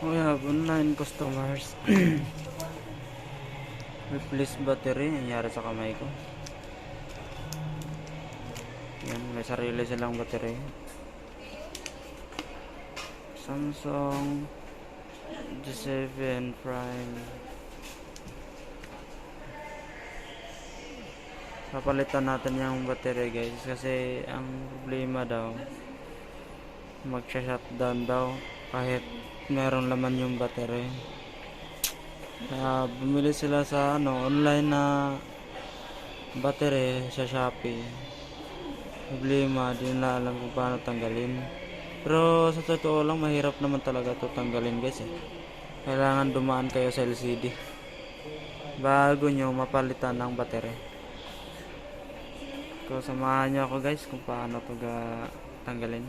We have online customers. Replace battery. Nangyari sa kamay ko. Yan, may sarili silang battery. Samsung G7 Prime. Papalitan natin yung battery guys, kasi ang problema daw, magsha-shutdown daw kahit meron laman yung battery. Bumili sila sa online na battery sa Shopee. Problema, di na alam kung paano tanggalin. Pero sa totoo lang, mahirap naman talaga ito tanggalin guys eh. Kailangan dumaan kayo sa LCD bago nyo mapalitan ng battery. So samahan nyo ako guys kung paano ito tanggalin.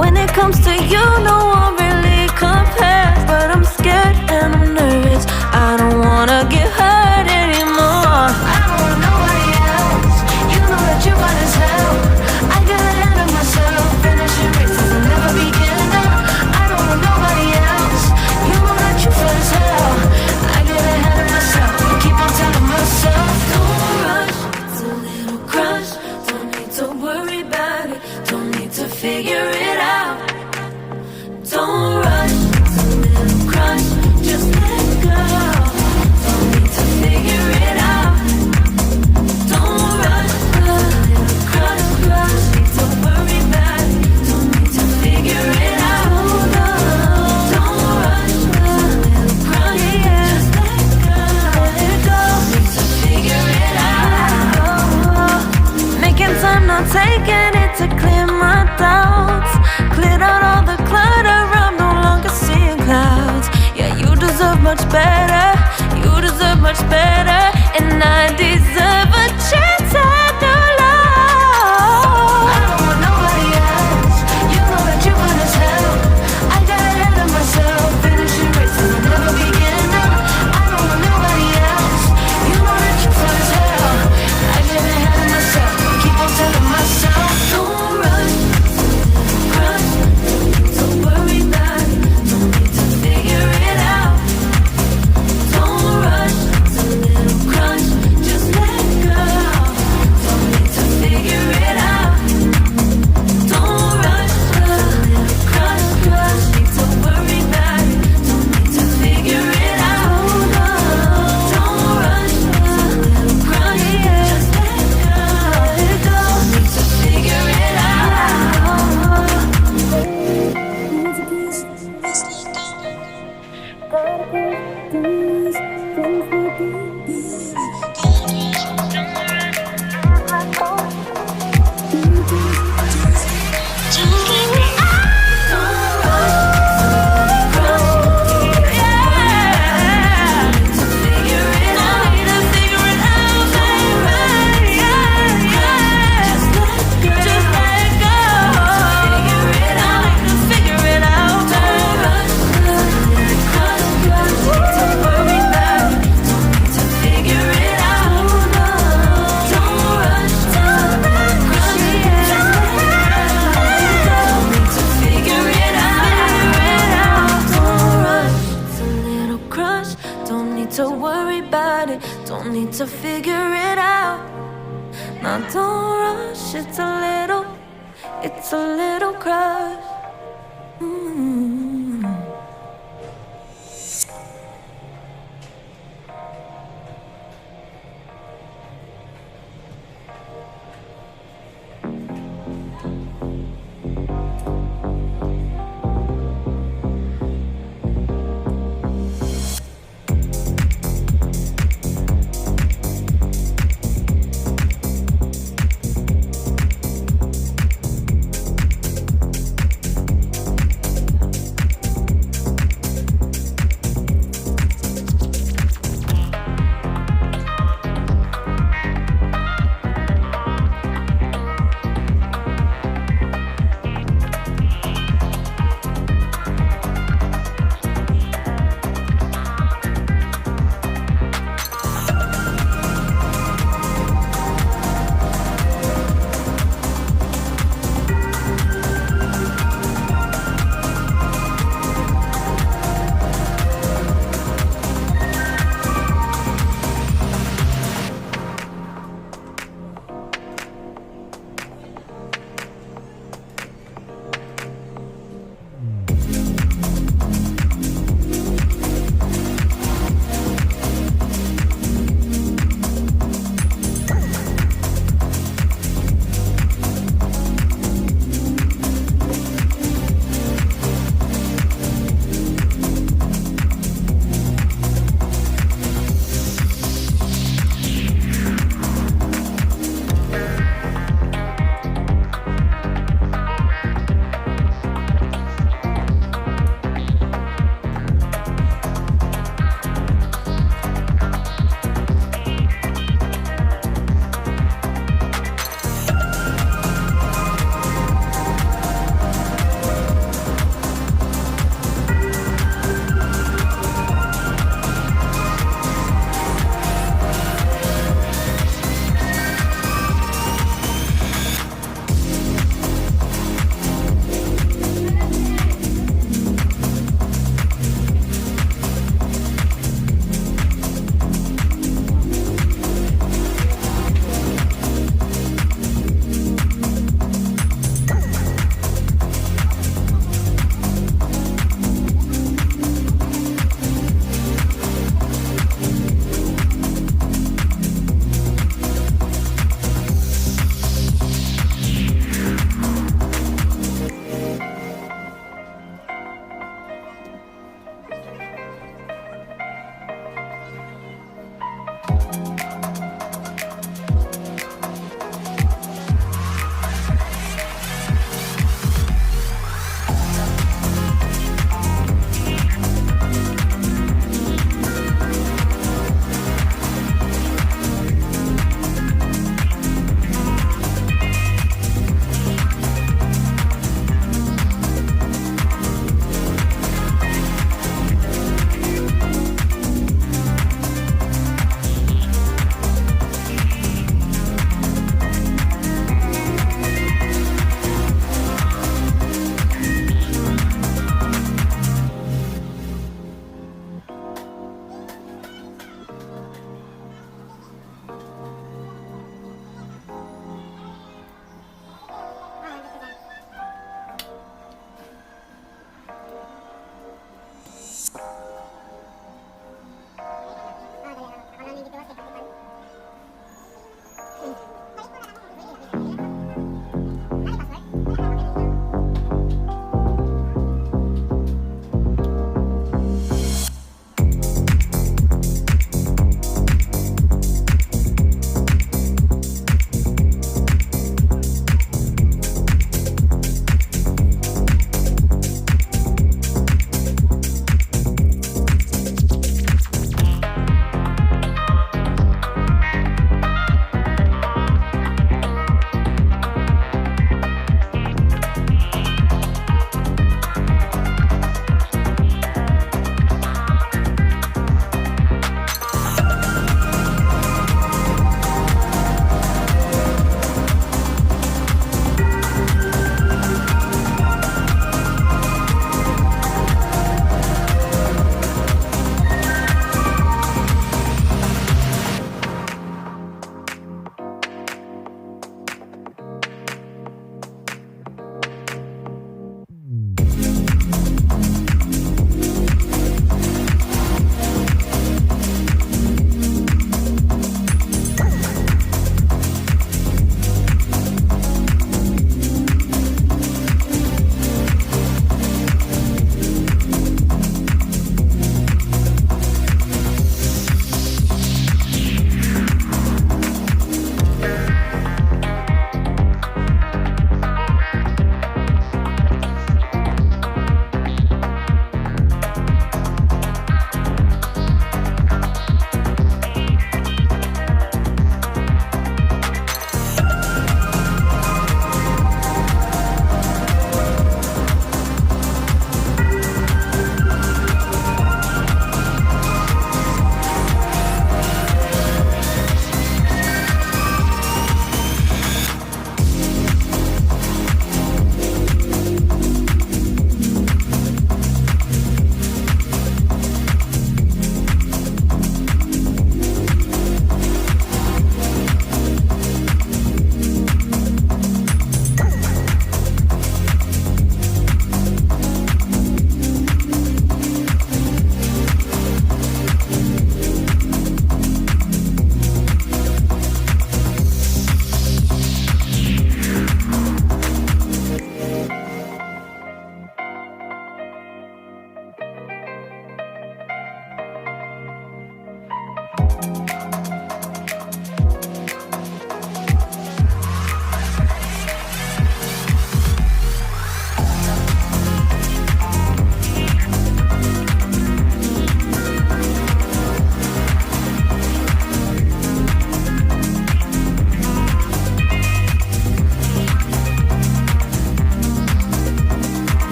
When it comes to you, no one really compares. But I'm scared and I'm nervous. I don't wanna get hurt anymore. I don't want nobody else. You know that you got as hell. I got ahead of myself. Finishing races and never begin. I don't want nobody else. You know that you got as hell. I get ahead of myself. Keep on telling myself, don't rush. It's a little crush. Don't need to worry about it. Don't need to figure it out. Don't rush, it's a little crush, just let go. Don't need to figure it out. Don't rush, a little crush, need to worry about it. Don't need to figure it out. Don't rush, a little crush, just let go. Need to figure it out. Making time, not taking it to clear my doubts. Cleared out all the clutter, I'm no longer seeing clouds. Yeah, you deserve much better. You deserve much better. And I deserve a chance at new love. I don't want nobody else. You know that you want as hell. I got ahead of myself. Finishing races and never begin. I don't want nobody else. You know that you want as hell. I get ahead of myself. Keep on telling myself, don't rush. Don't worry about it. Don't need to figure it out. Don't rush. It's a little crush. Just let go. Don't need to figure it out. Don't rush. A little crush. Need to worry about it. Don't need to figure it out. Don't rush. A little crush. Just let go. Need to figure it out. To worry about it, don't need to figure it out. Now don't rush, it's a little crush.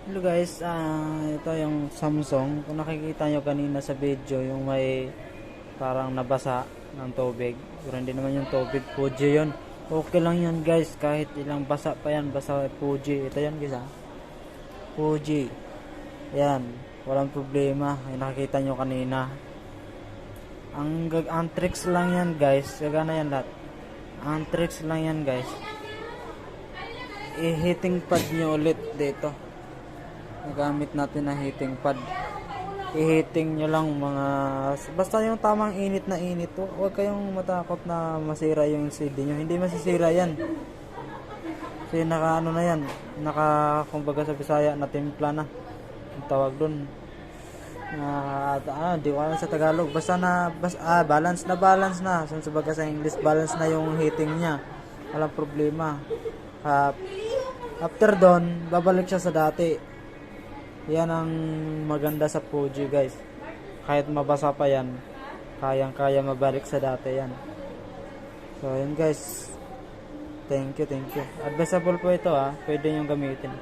Hello guys, ito yung Samsung. Kung nakikita nyo kanina sa video, yung may parang nabasa ng tubig. Pero hindi naman yung tubig, Fuji yun. Okay lang yan guys, kahit ilang basa pa yan, basa Fuji. Ito yan guys Fuji. Yan, walang problema. Yung nakikita nyo kanina. Ang tricks lang yan guys, gagana yan lahat. Ang tricks lang yan guys. I-heating pad nyo ulit dito. Nagamit natin na heating pad. I-heating nyo lang mga basta yung tamang init na init. Huwag kayong matakot na masira yung LCD nyo. Hindi masisira yan. Kasi naka ano na yan. Naka kumbaga sa Bisaya na timpla na. Ang tawag dun. Di ko alam sa Tagalog. Basta na balance na. Sa baga sa English balance na yung heating niya. Walang problema. After doon, babalik siya sa dati. Yan ang maganda sa Fuji guys. Kahit mabasa pa yan, kayang-kaya mabalik sa dati yan. So yun guys. Thank you. Advisable po ito Pwede nyo gamitin.